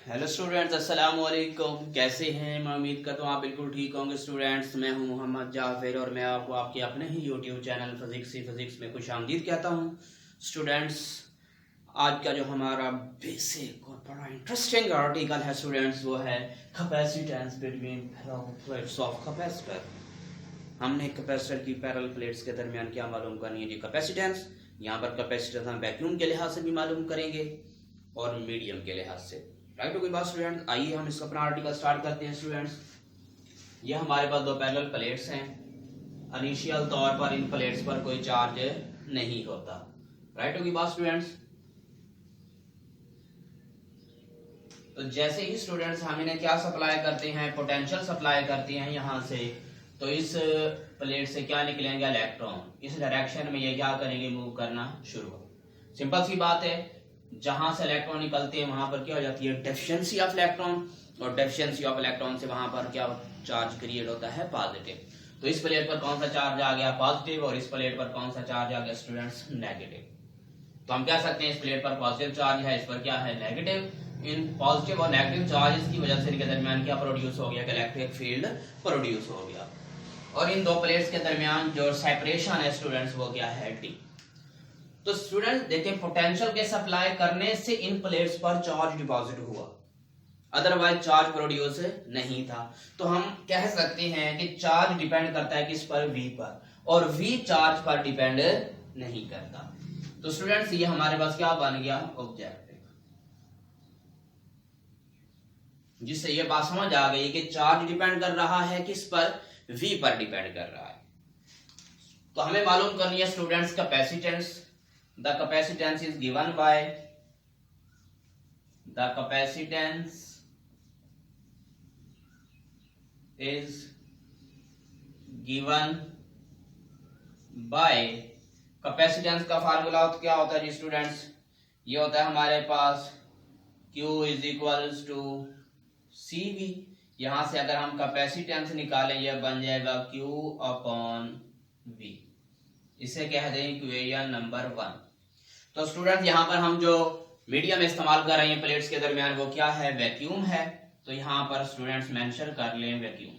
Hello students, अस्सलाम वालेकुम। कैसे हैं? मैं उम्मीद करता हूँ आप बिल्कुल ठीक होंगे। स्टूडेंट्स, मैं हूँ मोहम्मद जाफिर और मैं आपको आपके अपने ही यूट्यूब चैनल फिजिक्स में खुशामदीद कहता हूँ। स्टूडेंट्स, आज का जो हमारा बेसिक और बड़ा इंटरेस्टिंग आर्टिकल है स्टूडेंट्स, वो है capacitance between plates of capacitor. हमने कैपेसिटर की पैरेलल प्लेट्स के दरमियान क्या मालूम करनी है जी? कैपेसिटेंस। यहाँ पर कैपेसिटेंस हम वैक्यूम के लिहाज से भी मालूम करेंगे और मीडियम के लिहाज से। राइट हो गई बात स्टूडेंट? आइए हम इसका अपना आर्टिकल स्टार्ट करते हैं स्टूडेंट्स। ये हमारे पास दो पैरेलल प्लेट्स हैं। इनिशियल तौर पर इन प्लेट्स पर कोई चार्ज नहीं होता। राइट हो गई बात स्टूडेंट्स? तो जैसे ही स्टूडेंट्स हम इन्हें क्या सप्लाई करते हैं, पोटेंशियल सप्लाई करते हैं यहाँ से, तो इस प्लेट से क्या निकलेंगे? इलेक्ट्रॉन। इस डायरेक्शन में ये क्या करेंगे? मूव करना शुरू। सिंपल सी बात है, जहां से इलेक्ट्रॉन निकलते हैं वहां पर क्या हो जाती है? Deficiency of electron. और डेफिशिएंसी ऑफ इलेक्ट्रॉन से वहां पर क्या चार्ज क्रिएट होता है? पॉजिटिव। तो इस प्लेट पर कौन सा चार्ज आ गया? पॉजिटिव। और इस प्लेट पर कौन सा चार्ज आ गया स्टूडेंट्स? नेगेटिव। तो हम कह सकते हैं इस प्लेट पर पॉजिटिव चार्ज है, इस पर क्या है? नेगेटिव। इन पॉजिटिव और नेगेटिव चार्जेस की वजह से इनके दरमियान क्या प्रोड्यूस हो गया? इलेक्ट्रिक फील्ड प्रोड्यूस हो गया। और इन दो प्लेट्स के दरमियान जो सेपरेशन है स्टूडेंट्स, वो क्या है? डी। तो स्टूडेंट देखिए, पोटेंशियल के सप्लाई करने से इन प्लेट्स पर चार्ज डिपॉजिट हुआ, अदरवाइज चार्ज प्रोड्यूस नहीं था। तो हम कह सकते हैं कि चार्ज डिपेंड करता है किस पर? वी पर। और वी चार्ज पर डिपेंड नहीं करता। तो स्टूडेंट्स, ये हमारे पास क्या बन गया? ऑब्जेक्टिव। जिससे ये बात समझ आ गई कि चार्ज डिपेंड कर रहा है किस पर? वी पर डिपेंड कर रहा है। तो हमें मालूम करनी है students capacitance. The capacitance is given by the capacitance is given by capacitance का फार्मूला क्या होता है जी स्टूडेंट्स? ये होता है हमारे पास Q is equals to CV। यहां से अगर हम कैपेसिटेंस निकालें, यह बन जाएगा Q अपॉन V। इसे कह दें इक्वेशन नंबर 1। तो स्टूडेंट, यहां पर हम जो मीडियम इस्तेमाल कर रहे हैं प्लेट्स के दरमियान, वो क्या है? वैक्यूम है। तो यहां पर स्टूडेंट्स मेंशन कर लें वैक्यूम।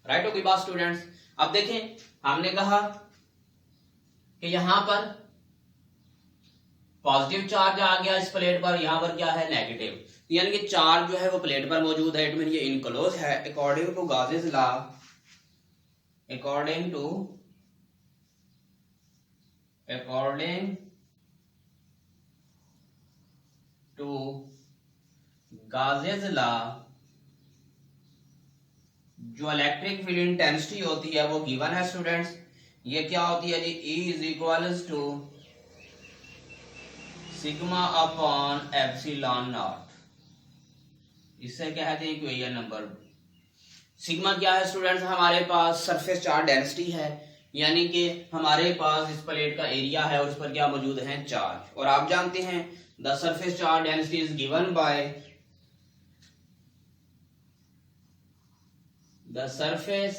राइट हो गई बात स्टूडेंट्स? अब देखें, हमने कहा कि यहां पर पॉजिटिव चार्ज आ गया इस प्लेट पर, यहां पर क्या है? नेगेटिव। यानी कि चार्ज जो है वो प्लेट पर मौजूद है, इट मीन ये इनक्लोज है। According to Gauss's law, according to Gauss's law, जो इलेक्ट्रिक फील्ड इंटेंसिटी होती है वो गिवन है स्टूडेंट्स। ये क्या होती है जी? E is equals to sigma upon epsilon naught. इससे कहते हैं इक्वेशन नंबर। सिग्मा क्या है स्टूडेंट्स? हमारे पास सरफेस चार्ज डेंसिटी है, यानी कि हमारे पास इस प्लेट का एरिया है और उस पर क्या मौजूद है? चार्ज। और आप जानते हैं the surface charge density is given by the surface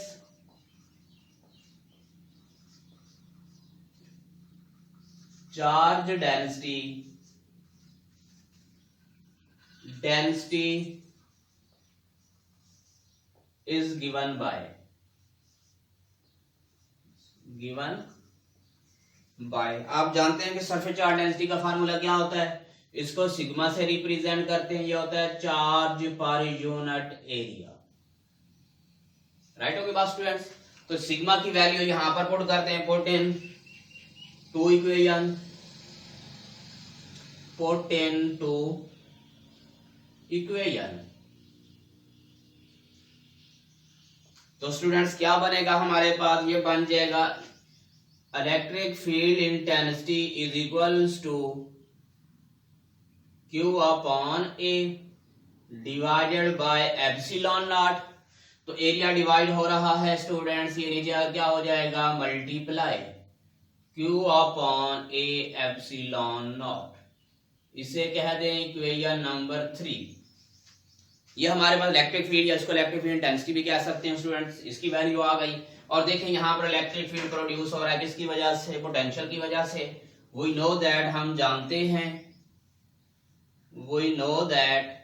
charge density is given by आप जानते हैं कि सरफेस चार्ज डेंसिटी का फार्मूला क्या होता है? इसको सिग्मा से रिप्रेजेंट करते हैं। ये होता है charge per unit area. Right हो गई बात स्टूडेंट्स? तो सिग्मा की वैल्यू यहां पर पुट करते हैं। Put into equation. तो स्टूडेंट्स, क्या बनेगा हमारे पास? ये बन जाएगा electric field intensity is equals to Q upon A divided by epsilon naught. तो एरिया डिवाइड हो रहा है स्टूडेंट्स, ये नीचे क्या हो जाएगा? Multiply Q upon A epsilon naught. इसे कह दें इक्वेशन नंबर 3। ये हमारे पास इलेक्ट्रिक फील्ड या इसको इलेक्ट्रिक फील्ड इंटेंसिटी भी कह सकते हैं स्टूडेंट्स। इसकी वैल्यू आ गई। और देखें यहाँ पर इलेक्ट्रिक फील्ड प्रोड्यूस हो रहा है किसकी वजह से? पोटेंशियल की वजह से। वी नो दैट, हम जानते हैं वी नो दैट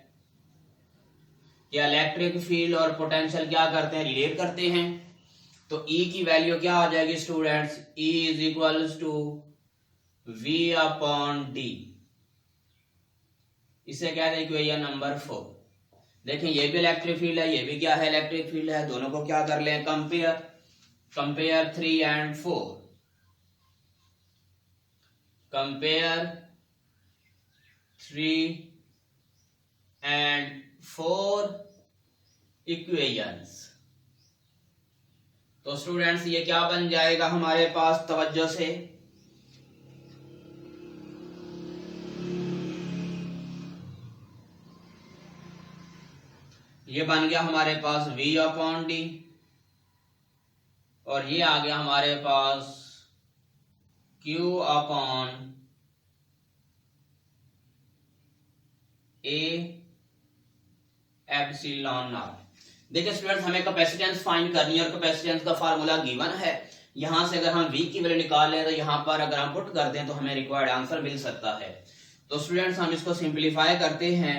कि इलेक्ट्रिक फील्ड और पोटेंशियल क्या करते हैं, रिलेट करते हैं। तो E की वैल्यू क्या आ जाएगी students, E is equal to V upon D. इसे कहते हैं इक्वेशन नंबर 4। देखें ये भी इलेक्ट्रिक फील्ड है, ये भी क्या है, इलेक्ट्रिक फील्ड है। दोनों को क्या कर लें, compare 3 and 4, compare 3 and 4 equations. तो स्टूडेंट्स ये क्या बन जाएगा हमारे पास, तवज्जो से, ये बन गया हमारे पास V अपॉन डी, और ये आ गया हमारे पास Q upon A epsilon not. देखिए स्टूडेंट्स हमें कैपेसिटेंस फाइंड करनी है और कैपेसिटेंस का फार्मूला गिवन है। यहां से अगर हम V की वैल्यू निकाल लें तो यहां पर अगर हम पुट कर दें तो हमें रिक्वायर्ड आंसर मिल सकता है। तो स्टूडेंट्स हम इसको सिंप्लीफाई करते हैं।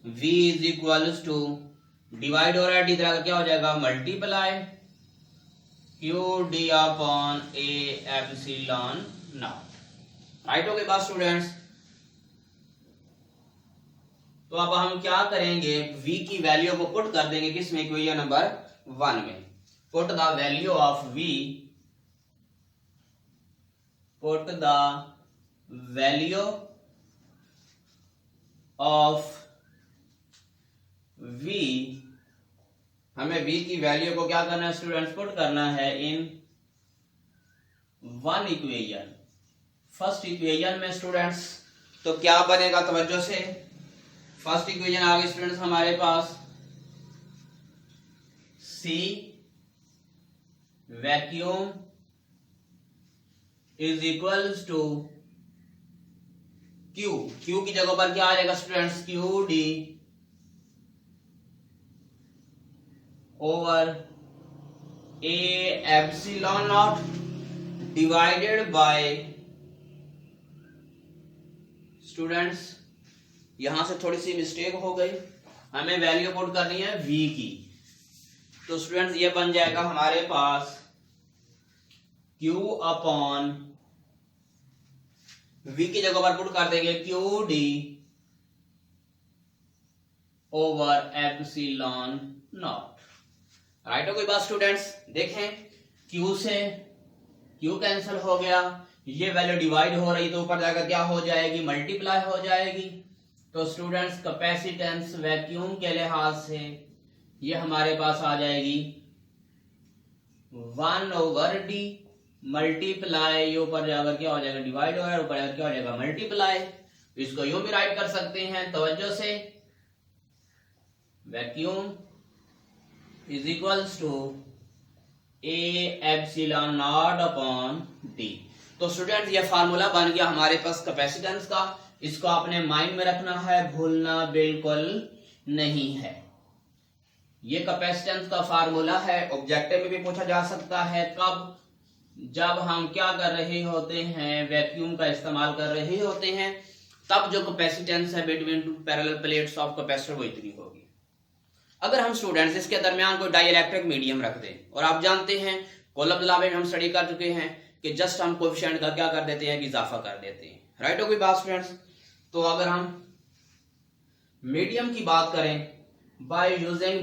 V is equal to, divide हो रहा है डी तरह क्या हो जाएगा, multiply Q D upon A epsilon naught. Right हो गई बात स्टूडेंट्स। तो अब हम क्या करेंगे, V की वैल्यू को पुट कर देंगे किसमें, इक्वेशन नंबर 1 में। Put the value of V, put the value of V, हमें V की वैल्यू को क्या करना है स्टूडेंट्स, पुट करना है इन 1 इक्वेशन। फर्स्ट इक्वेशन में स्टूडेंट्स तो क्या बनेगा, तवज्जो से, फर्स्ट इक्वेशन आ गई स्टूडेंट्स हमारे पास, C vacuum is equal to Q, Q की जगह पर क्या आ जाएगा students, Q D over A epsilon naught divided by, students यहां से थोड़ी सी मिस्टेक हो गई, हमें वैल्यू पुट करनी है V की। तो स्टूडेंट्स ये बन जाएगा हमारे पास Q अपॉन, V की जगह पर पुट कर देंगे Q D over epsilon naught. Right हो गई बात स्टूडेंट्स। देखें Q से Q कैंसिल हो गया, ये वैल्यू डिवाइड हो रही तो ऊपर जाकर क्या हो जाएगी, मल्टीप्लाई हो जाएगी। तो स्टूडेंट्स कैपेसिटेंस वैक्यूम के लिहाज से ये हमारे पास आ जाएगी 1 ओवर डी मल्टीप्लाई, ये ऊपर जाकर क्या हो जाएगा, डिवाइड हो रहा है, ऊपर जाकर क्या हो जाएगा, मल्टीप्लाई। इसको यूं भी राइट कर सकते हैं तवज्जो से, vacuum is equals to A epsilon naught upon D. तो स्टूडेंट्स ये फार्मूला बन गया हमारे पास कैपेसिटेंस का। इसको आपने माइंड में रखना है, भूलना बिल्कुल नहीं है। ये कैपेसिटेंस का फार्मूला है, ऑब्जेक्टिव में भी पूछा जा सकता है। कब, जब हम क्या कर रहे होते हैं, वैक्यूम का इस्तेमाल कर रहे होते हैं, तब जो कैपेसिटेंस है between two parallel plates of capacitor वो इतनी होगी। अगर हम स्टूडेंट्स इसके दरमियान कोई डाइइलेक्ट्रिक मीडियम रख दें, और आप जानते हैं कोलम्ब लॉ में हम स्टडी कर चुके हैं कि जस्ट हम कोएफिशिएंट का क्या कर देते हैं कि इजाफा कर देते हैं। राइट हो गई बात स्टूडेंट्स। तो अगर हम मीडियम की बात करें, बाय यूजिंग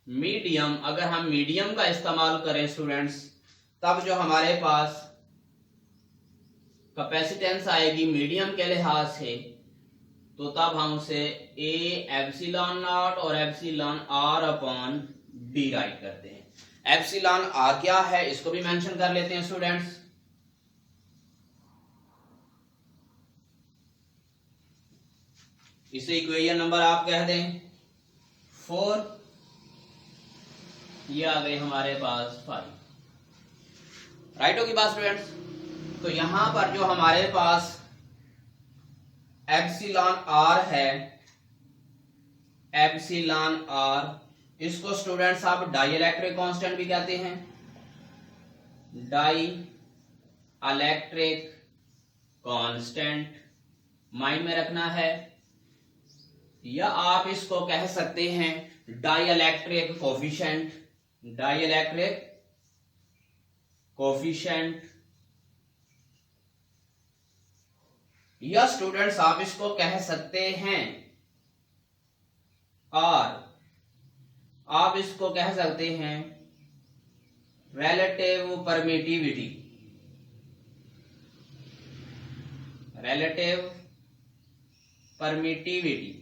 मीडियम, अगर हम मीडियम का इस्तेमाल करें स्टूडेंट्स, तब जो हमारे पास कैपेसिटेंस आएगी मीडियम के लिहाज से, तो तब हम उसे ए एप्सिलॉन नॉट और epsilon R upon D right करते हैं। एप्सिलॉन आर क्या है इसको भी मेंशन कर लेते हैं स्टूडेंट्स। इसे इक्वेशन नंबर आप कह दें 4, ये आ गई हमारे पास 5। राइट होगी बात स्टूडेंट्स। तो यहां पर जो हमारे पास एप्सिलॉन आर है, एप्सिलॉन आर, इसको स्टूडेंट्स आप डाई इलेक्ट्रिक कांस्टेंट भी कहते हैं, डाई इलेक्ट्रिक कांस्टेंट माइंड में रखना है, या आप इसको कह सकते हैं डाइइलेक्ट्रिक कोफिशिएंट, डाइइलेक्ट्रिक कोफिशिएंट, या स्टूडेंट्स आप इसको कह सकते हैं, और आप इसको कह सकते हैं relative permittivity, relative permittivity.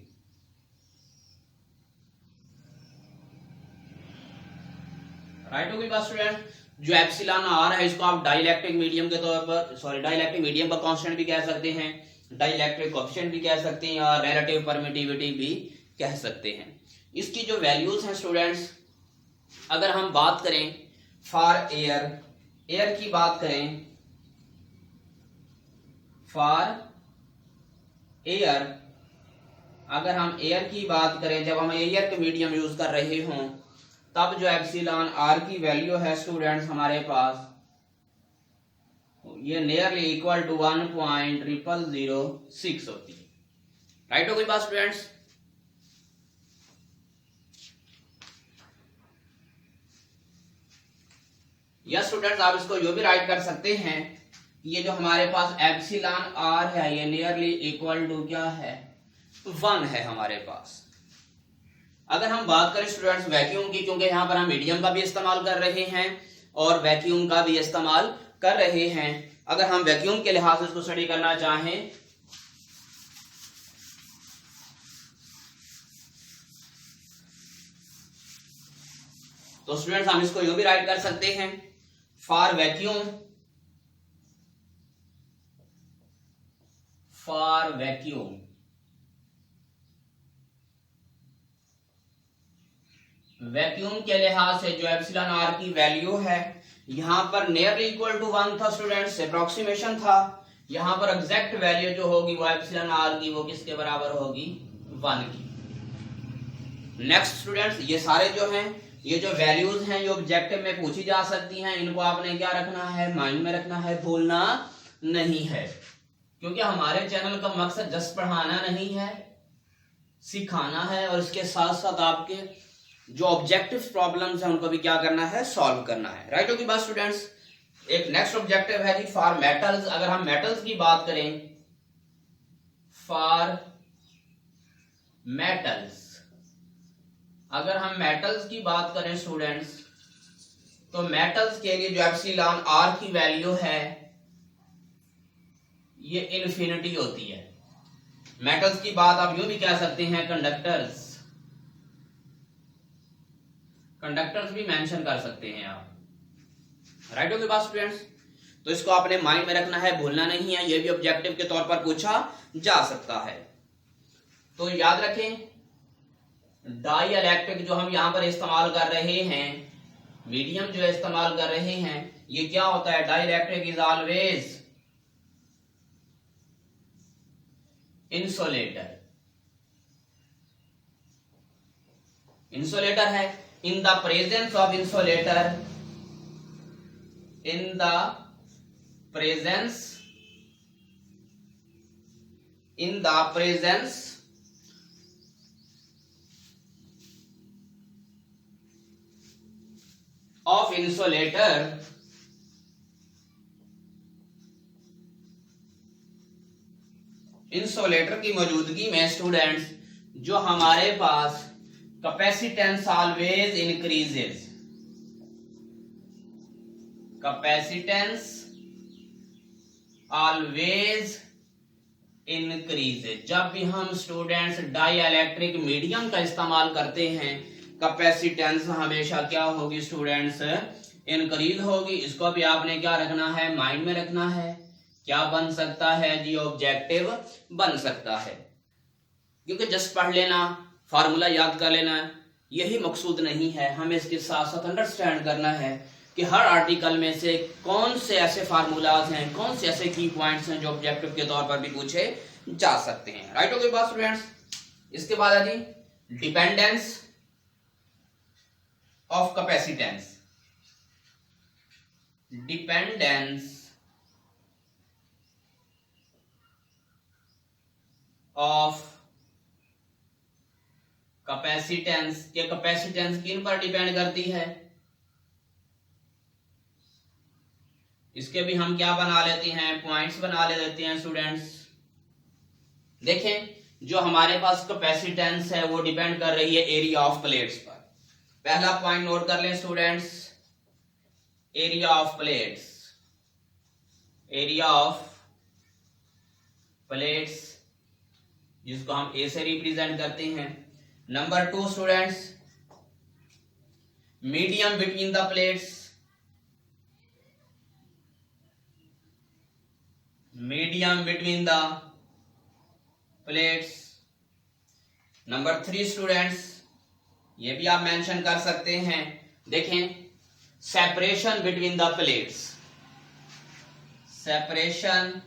Right होगी बात स्टूडेंट। जो एप्सिलॉन आर है इसको आप डाइइलेक्ट्रिक मीडियम के तौर पर, डाइइलेक्ट्रिक मीडियम का कांस्टेंट भी कह सकते हैं, डाइइलेक्ट्रिक कोएफिशिएंट भी कह सकते हैं, और रिलेटिव परमिटिविटी भी कह सकते हैं। इसकी जो वैल्यूज हैं स्टूडेंट्स, अगर हम बात करें फॉर एयर, एयर की बात करें, फॉर एयर, अगर हम एयर की बात करें, जब हम एयर के मीडियम यूज कर रहे हों, तब जो एप्सिलॉन आर की वैल्यू है स्टूडेंट्स हमारे पास ये नियरली इक्वल टू 1.0006 होती है। राइट हो गई बात स्टूडेंट्स। या स्टूडेंट्स आप इसको यो भी राइट कर सकते हैं, ये जो हमारे पास एप्सिलॉन आर है ये नियरली इक्वल टू क्या है, 1 है हमारे पास। अगर हम बात करें स्टूडेंट्स वैक्यूम की, क्योंकि यहां पर हम मीडियम का भी इस्तेमाल कर रहे हैं और वैक्यूम का भी इस्तेमाल कर रहे हैं, अगर हम वैक्यूम के लिहाज से इसको स्टडी करना चाहें तो स्टूडेंट्स हम इसको यूं भी राइट कर सकते हैं, for vacuum, for vacuum, vacuum के लिहाज से जो एप्सिलॉन आर की वैल्यू है यहां पर नियरली इक्वल टू 1 था स्टूडेंट्स, अप्रोक्सीमेशन था। यहां पर एग्जैक्ट वैल्यू जो होगी वो एप्सिलॉन आर की वो किसके बराबर होगी, 1 की। नेक्स्ट स्टूडेंट्स ये सारे जो हैं, ये जो वैल्यूज हैं ये ऑब्जेक्टिव में पूछी जा सकती हैं, इनको आपने क्या रखना है, माइंड में रखना है, भूलना नहीं है, क्योंकि हमारे चैनल का मकसद जस्ट पढ़ाना नहीं है, सिखाना है, और इसके साथ साथ आपके जो ऑब्जेक्टिव प्रॉब्लम्स हैं उनको भी क्या करना है, सॉल्व करना है। राइट होगी बात स्टूडेंट्स। एक नेक्स्ट ऑब्जेक्टिव है जी फॉर मेटल्स। अगर हम मेटल्स की बात करें, फॉर मेटल्स, अगर हम मेटल्स की बात करें स्टूडेंट्स, तो मेटल्स के लिए जो एप्सिलॉन आर की वैल्यू है ये इन्फिनिटी होती है। मेटल्स की बात आप यूं भी कह सकते हैं कंडक्टर्स, कंडक्टर्स भी मेंशन कर सकते हैं आप। राइट होगी बात स्टूडेंट्स। तो इसको आपने माइंड में रखना है, भूलना नहीं है, ये भी ऑब्जेक्टिव के तौर पर पूछा जा सकता है। तो याद रखें डाइइलेक्ट्रिक जो हम यहां पर इस्तेमाल कर रहे हैं, मीडियम जो इस्तेमाल कर रहे हैं, ये क्या होता है, dielectric is always insulator, insulator है। In the presence of insulator, in the presence, in the presence of insulator, insulator की मौजूदगी में स्टूडेंट्स जो हमारे पास capacitance always increases, capacitance always increases. जब भी हम स्टूडेंट्स डाइइलेक्ट्रिक मीडियम का इस्तेमाल करते हैं, कैपेसिटेंस हमेशा क्या होगी स्टूडेंट्स, इंक्रीज होगी। इसको भी आपने क्या रखना है, माइंड में रखना है। क्या बन सकता है जी, ऑब्जेक्टिव बन सकता है, क्योंकि जस्ट पढ़ लेना, फार्मूला याद कर लेना यही मकसूद नहीं है, हमें इसके साथ साथ अंडरस्टैंड करना है कि हर आर्टिकल में से कौन से ऐसे फार्मूलाज हैं, कौन से ऐसे की पॉइंट्स हैं जो ऑब्जेक्टिव के तौर पर भी पूछे जा सकते हैं। राइट हो गई बात स्टूडेंट्स। इसके बाद है जी dependence of capacitance, dependence of capacitance, ये कैपेसिटेंस किन पर डिपेंड करती है, इसके भी हम क्या बना लेते हैं, पॉइंट्स बना लेते हैं स्टूडेंट्स। देखें, जो हमारे पास कैपेसिटेंस है वो डिपेंड कर रही है एरिया ऑफ प्लेट्स पर। पहला पॉइंट नोट कर लें students, area of plates, area of plates जिसको हम ए से रिप्रेजेंट करते हैं। Number 2 students, medium between the plates, medium between the plates. Number 3 students, ये भी आप मेंशन कर सकते हैं, देखें, separation between the plates, separation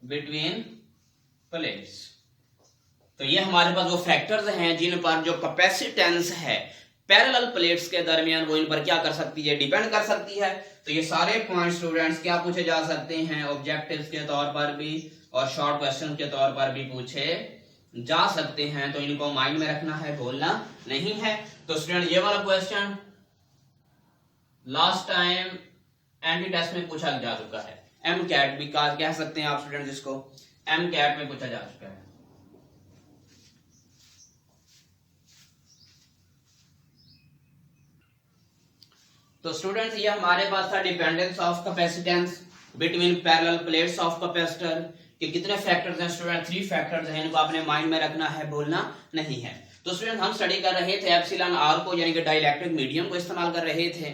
between plates. तो ये हमारे पास वो फैक्टर्स हैं जिन पर जो कैपेसिटेंस है पैरेलल प्लेट्स के दरमियान वो इन पर क्या कर सकती है, डिपेंड कर सकती है। तो ये सारे पॉइंट स्टूडेंट्स क्या पूछे जा सकते हैं, ऑब्जेक्टिव्स के तौर पर भी और शॉर्ट क्वेश्चन के तौर पर भी पूछे जा सकते हैं। तो इनको माइंड में रखना है, भूलना नहीं है। तो स्टूडेंट ये वाला question last time entry test में पूछा जा चुका है, एम कैट भी कह सकते हैं आप स्टूडेंट, जिसको एम कैट में पूछा जा चुका है। तो स्टूडेंट्स ये हमारे पास था dependence of capacitance between parallel plates of capacitor के कितने फैक्टर्स हैं स्टूडेंट, 3 फैक्टर्स हैं, इनको आपने माइंड में रखना है, भूलना नहीं है। तो स्टूडेंट हम स्टडी कर रहे थे एप्सिलॉन आर को, यानी कि डाइलेक्ट्रिक मीडियम को इस्तेमाल कर रहे थे।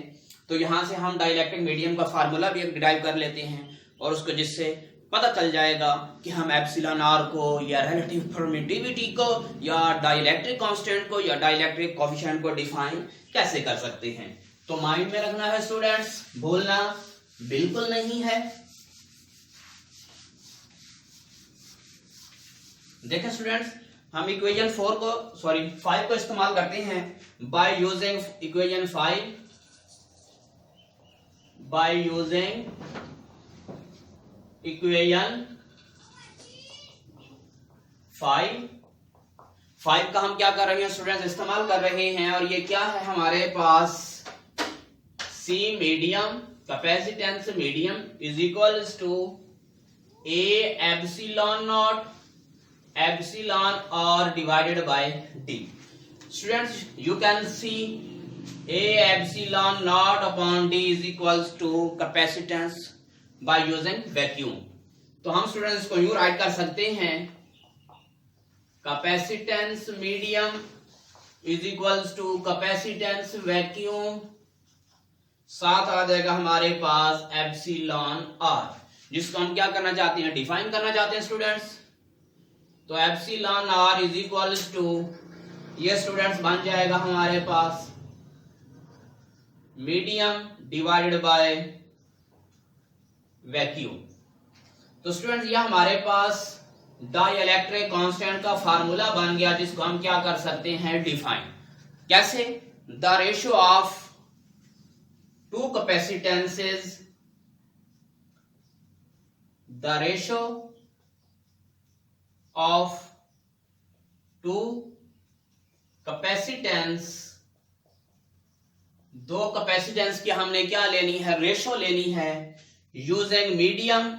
तो यहां से हम डाइलेक्ट्रिक मीडियम का फार्मूला भी डिराइव कर लेते हैं और उसको जिससे पता चल जाएगा कि हम एप्सिलॉन आर को या रिलेटिव परमिटिविटी को या डाइलेक्ट्रिक कांस्टेंट को या डाइलेक्ट्रिक कोएफिशिएंट को डिफाइन कैसे कर सकते हैं। तो माइंड में रखना है स्टूडेंट्स, भूलना बिल्कुल नहीं है। देखें स्टूडेंट्स, हम इक्वेशन 5 को इस्तेमाल करते हैं by using equation 5, by using equation 5 का हम क्या कर रहे हैं स्टूडेंट्स, इस्तेमाल कर रहे हैं। और ये क्या है हमारे पास, C medium, capacitance medium is equals to A epsilon naught, epsilon और divided by D. Students you can see A epsilon naught upon D is equals to capacitance by using vacuum. तो हम स्टूडेंट्स इसको यूं write कर सकते हैं, capacitance medium is equals to capacitance vacuum, साथ आ जाएगा हमारे पास एप्सिलॉन आर, जिसको हम क्या करना चाहते हैं, डिफाइन करना चाहते हैं स्टूडेंट्स। तो epsilon R is equals to, ये स्टूडेंट्स बन जाएगा हमारे पास मीडियम डिवाइडेड बाय वैक्यूम। तो स्टूडेंट्स ये हमारे पास डाइलेक्ट्रिक कांस्टेंट का फार्मूला बन गया, जिसको हम क्या कर सकते हैं, डिफाइन। कैसे, the ratio of two capacitances, the ratio of two capacitance, दो कैपेसिटेंस की हमने क्या लेनी है, रेशो लेनी है, यूजिंग मीडियम,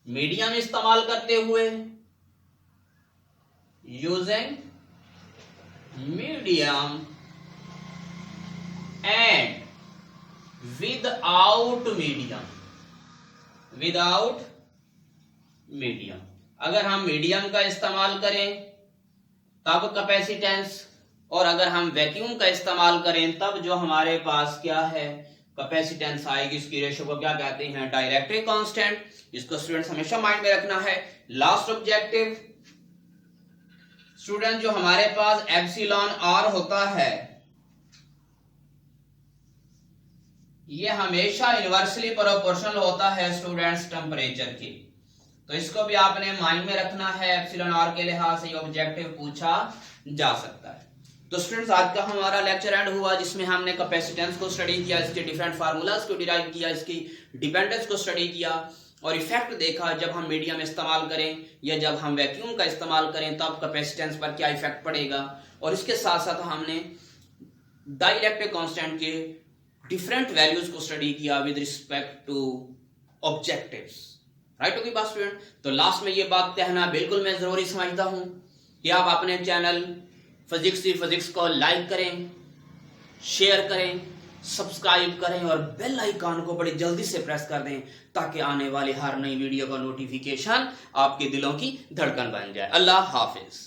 मीडियम इस्तेमाल करते हुए, using medium and without medium, without medium. अगर हम मीडियम का इस्तेमाल करें तब कैपेसिटेंस, और अगर हम वैक्यूम का इस्तेमाल करें तब जो हमारे पास क्या है, कैपेसिटेंस आएगी। इसकी रेशियो को क्या कहते हैं, डाइलेक्ट्रिक कांस्टेंट। इसको स्टूडेंट्स हमेशा माइंड में रखना है। लास्ट ऑब्जेक्टिव स्टूडेंट, जो हमारे पास एप्सिलॉन आर होता है ये हमेशा इनवर्सली प्रोपोर्शनल होता है स्टूडेंट्स टेम्परेचर की। तो इसको भी आपने माइंड में रखना है, एप्सिलॉन आर के लिहाज से ऑब्जेक्टिव पूछा जा सकता है। तो तो स्टूडेंट्स आज का हमारा लेक्चर एंड हुआ, जिसमें हमने कैपेसिटेंस को स्टडी किया, इसके डिफरेंट फार्मूलाज को डिराइव किया, इसकी डिपेंडेंस को स्टडी किया और इफेक्ट देखा जब हम मीडियम इस्तेमाल करें या जब हम वैक्यूम का इस्तेमाल करें तब कैपेसिटेंस पर क्या इफेक्ट पड़ेगा। और इसके साथ साथ हमने डाइलेक्ट्रिक कांस्टेंट के डिफरेंट वैल्यूज को स्टडी किया with respect to objectives. Right होगी बात स्टूडेंट। तो लास्ट में ये बात कहना बिल्कुल मैं जरूरी समझता हूं कि आप अपने चैनल फिजिक्स को लाइक करें, शेयर करें, सब्सक्राइब करें और बेल आइकन को बड़ी जल्दी से प्रेस कर दें ताकि आने वाले हर नई वीडियो का नोटिफिकेशन आपके दिलों की धड़कन बन जाए। अल्लाह हाफिज।